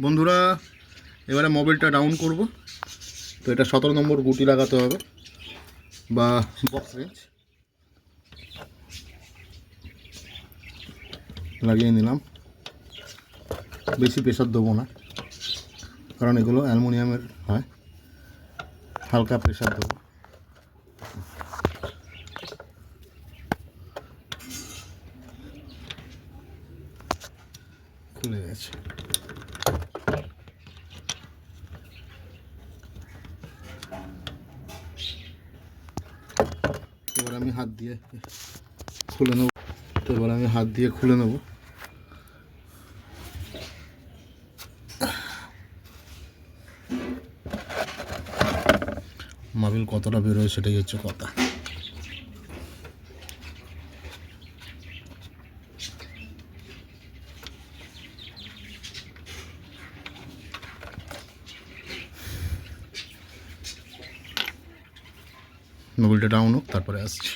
বন্ধুরা এবারে মোবিলটা ডাউন করব। তো এটা 17 নম্বর গুটি লাগাতে হবে বা বক্স রেঞ্জ লাগিয়ে নিলাম। বেশি প্রেসার দেবো না, কারণ এগুলো অ্যালুমিনিয়ামের হয়। হালকা প্রেসার দেবো। খুলে গেছে। এবার আমি হাত দিয়ে খুলে নেব। তো এবার আমি হাত দিয়ে খুলে নেব। মাবিল কতটা বেরোয় সেটাই হচ্ছে কথা। মোবিলটা ডাউন হোক, তারপরে আসছি।